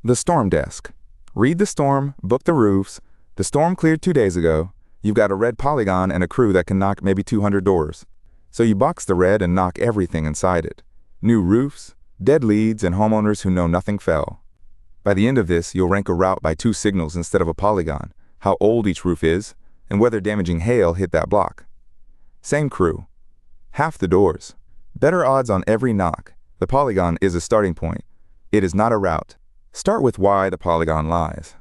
The storm desk. Read the storm, book the roofs. The storm cleared 2 days ago. You've got a red polygon and a crew that can knock maybe 200 doors. So you box the red and knock everything inside it. New roofs, dead leads, and homeowners who know nothing fell. By the end of this, you'll rank a route by 2 signals instead of a polygon, how old each roof is, and whether damaging hail hit that block. Same crew. Half the doors. Better odds on every knock. The polygon is a starting point. It is not a route. Start with why the polygon lies.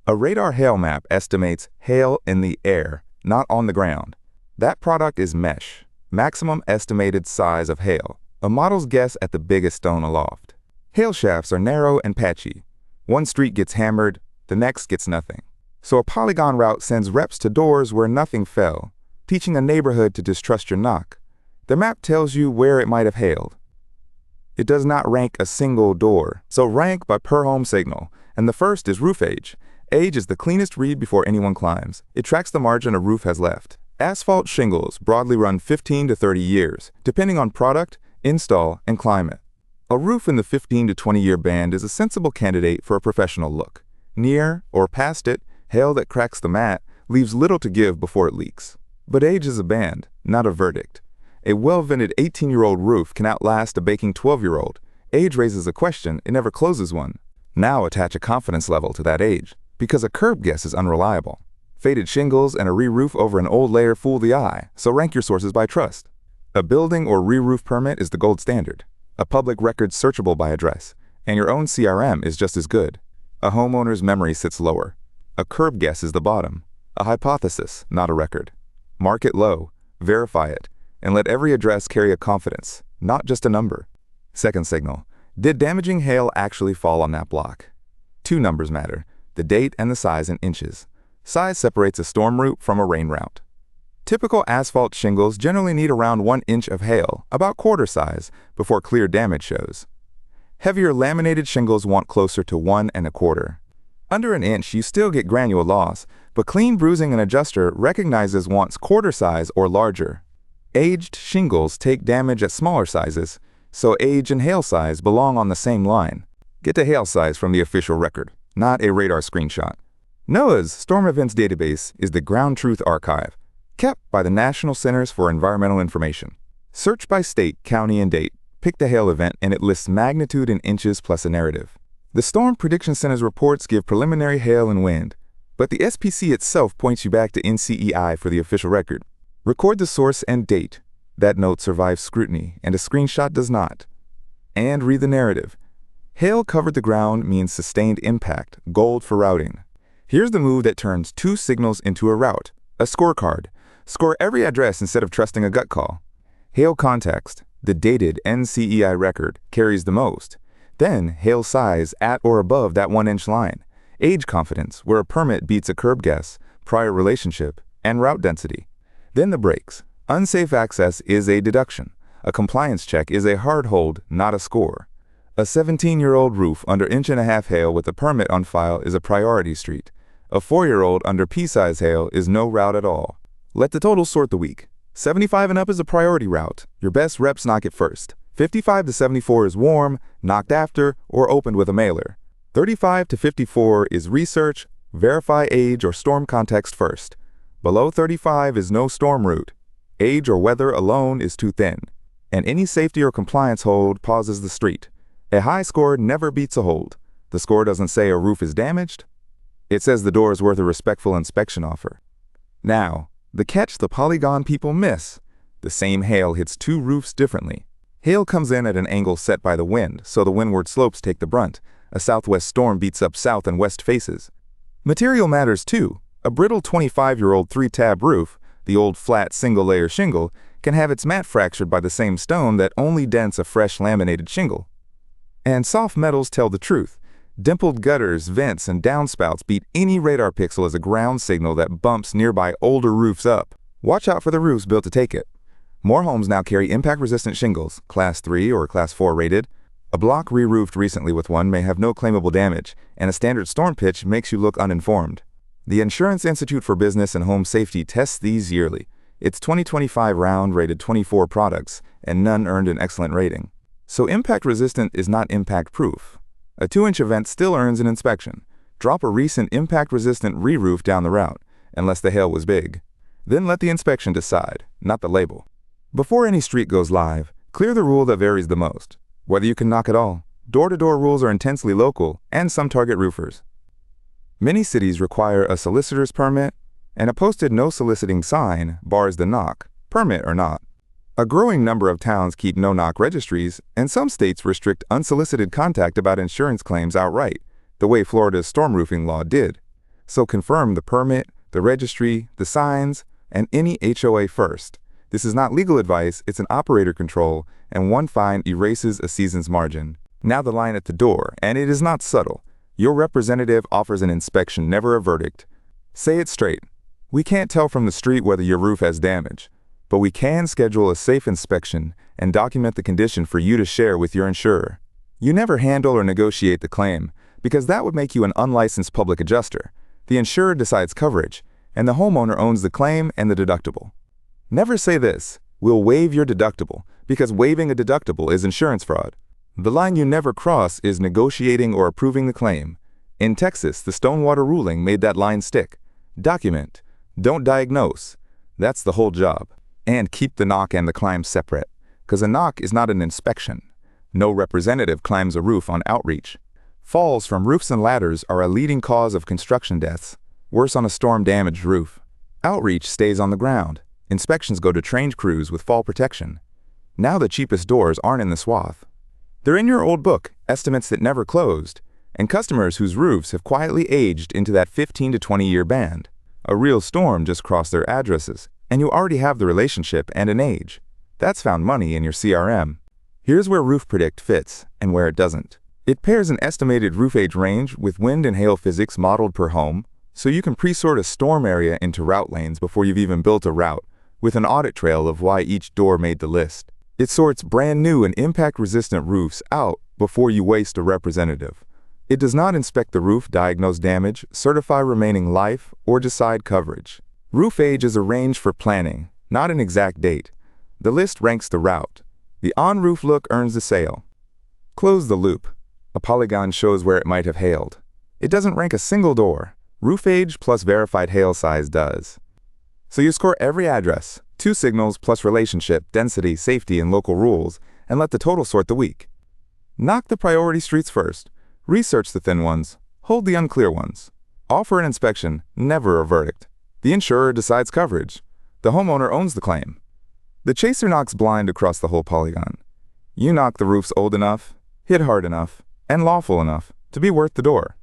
A radar hail map estimates hail in the air, not on the ground. That product is mesh, maximum estimated size of hail, a model's guess at the biggest stone aloft. Hail shafts are narrow and patchy. One street gets hammered, the next gets nothing. So a polygon route sends reps to doors where nothing fell, teaching a neighborhood to distrust your knock. The map tells you where it might have hailed. It does not rank a single door, so rank by per home signal, and the first is roof age. Age is the cleanest read before anyone climbs. It tracks the margin a roof has left. Asphalt shingles broadly run 15 to 30 years, depending on product, install, and climate. A roof in the 15 to 20-year band is a sensible candidate for a professional look. Near or past it, hail that cracks the mat leaves little to give before it leaks. But age is a band, not a verdict. A well-vented 18-year-old roof can outlast a baking 12-year-old. Age raises a question, it never closes one. Now attach a confidence level to that age, because a curb guess is unreliable. Faded shingles and a re-roof over an old layer fool the eye, so rank your sources by trust. A building or re-roof permit is the gold standard. A public record searchable by address, and your own CRM is just as good. A homeowner's memory sits lower. A curb guess is the bottom. A hypothesis, not a record. Mark it low, verify it, and let every address carry a confidence, not just a number. Second signal. Did damaging hail actually fall on that block? 2 numbers matter, the date and the size in inches. Size separates a storm route from a rain route. Typical asphalt shingles generally need around 1 inch of hail, about quarter size, before clear damage shows. Heavier laminated shingles want closer to 1 1/4. Under an inch, you still get granule loss, but Clean Bruising and Adjuster recognizes wants quarter size or larger. Aged shingles take damage at smaller sizes, so age and hail size belong on the same line. Get the hail size from the official record, not a radar screenshot. NOAA's Storm Events Database is the ground truth archive, kept by the National Centers for Environmental Information. Search by state, county, and date. Pick the hail event, and it lists magnitude in inches plus a narrative. The Storm Prediction Center's reports give preliminary hail and wind, but the SPC itself points you back to NCEI for the official record. Record the source and date. That note survives scrutiny, and a screenshot does not. And read the narrative. Hail covered the ground means sustained impact, gold for routing. Here's the move that turns 2 signals into a route, a scorecard. Score every address instead of trusting a gut call. Hail context, the dated NCEI record, carries the most. Then hail size at or above that 1 inch line. Age confidence, where a permit beats a curb guess, prior relationship, and route density. Then the breaks. Unsafe access is a deduction. A compliance check is a hard hold, not a score. A 17-year-old roof under 1.5 inch hail with a permit on file is a priority street. A 4-year-old under pea-size hail is no route at all. Let the totals sort the week. 75 and up is a priority route. Your best reps knock it first. 55 to 74 is warm, knocked after, or opened with a mailer. 35 to 54 is research, verify age or storm context first. Below 35 is no storm route. Age or weather alone is too thin. And any safety or compliance hold pauses the street. A high score never beats a hold. The score doesn't say a roof is damaged. It says the door is worth a respectful inspection offer. Now, the catch the polygon people miss. The same hail hits 2 roofs differently. Hail comes in at an angle set by the wind, so the windward slopes take the brunt. A southwest storm beats up south and west faces. Material matters too. A brittle 25-year-old 3-tab roof, the old flat single-layer shingle, can have its mat fractured by the same stone that only dents a fresh laminated shingle. And soft metals tell the truth. Dimpled gutters, vents, and downspouts beat any radar pixel as a ground signal that bumps nearby older roofs up. Watch out for the roofs built to take it. More homes now carry impact-resistant shingles, Class 3 or Class 4 rated. A block re-roofed recently with one may have no claimable damage, and a standard storm pitch makes you look uninformed. The Insurance Institute for Business and Home Safety tests these yearly. Its 2025 round rated 24 products, and none earned an excellent rating. So impact-resistant is not impact-proof. A 2-inch event still earns an inspection. Drop a recent impact-resistant re-roof down the route, unless the hail was big. Then let the inspection decide, not the label. Before any street goes live, clear the rule that varies the most. Whether you can knock at all, door-to-door rules are intensely local, and some target roofers. Many cities require a solicitor's permit, and a posted no soliciting sign bars the knock, permit or not. A growing number of towns keep no-knock registries, and some states restrict unsolicited contact about insurance claims outright, the way Florida's storm roofing law did. So confirm the permit, the registry, the signs, and any HOA first. This is not legal advice, it's an operator control, and one fine erases a season's margin. Now the line at the door, and it is not subtle. Your representative offers an inspection, never a verdict. Say it straight. We can't tell from the street whether your roof has damage, but we can schedule a safe inspection and document the condition for you to share with your insurer. You never handle or negotiate the claim, because that would make you an unlicensed public adjuster. The insurer decides coverage, and the homeowner owns the claim and the deductible. Never say this, "We'll waive your deductible," because waiving a deductible is insurance fraud. The line you never cross is negotiating or approving the claim. In Texas, the Stonewater ruling made that line stick. Document. Don't diagnose. That's the whole job. And keep the knock and the climb separate, because a knock is not an inspection. No representative climbs a roof on outreach. Falls from roofs and ladders are a leading cause of construction deaths, worse on a storm-damaged roof. Outreach stays on the ground. Inspections go to trained crews with fall protection. Now the cheapest doors aren't in the swath. They're in your old book, estimates that never closed, and customers whose roofs have quietly aged into that 15 to 20-year band. A real storm just crossed their addresses, and you already have the relationship and an age. That's found money in your CRM. Here's where Roof Predict fits and where it doesn't. It pairs an estimated roof age range with wind and hail physics modeled per home, so you can pre-sort a storm area into route lanes before you've even built a route, with an audit trail of why each door made the list. It sorts brand new and impact-resistant roofs out before you waste a representative. It does not inspect the roof, diagnose damage, certify remaining life, or decide coverage. Roof age is a range for planning, not an exact date. The list ranks the route. The on-roof look earns the sale. Close the loop. A polygon shows where it might have hailed. It doesn't rank a single door. Roof age plus verified hail size does. So you score every address, 2 signals plus relationship, density, safety, and local rules, and let the total sort the week. Knock the priority streets first. Research the thin ones. Hold the unclear ones. Offer an inspection, never a verdict. The insurer decides coverage. The homeowner owns the claim. The chaser knocks blind across the whole polygon. You knock the roofs old enough, hit hard enough, and lawful enough to be worth the door.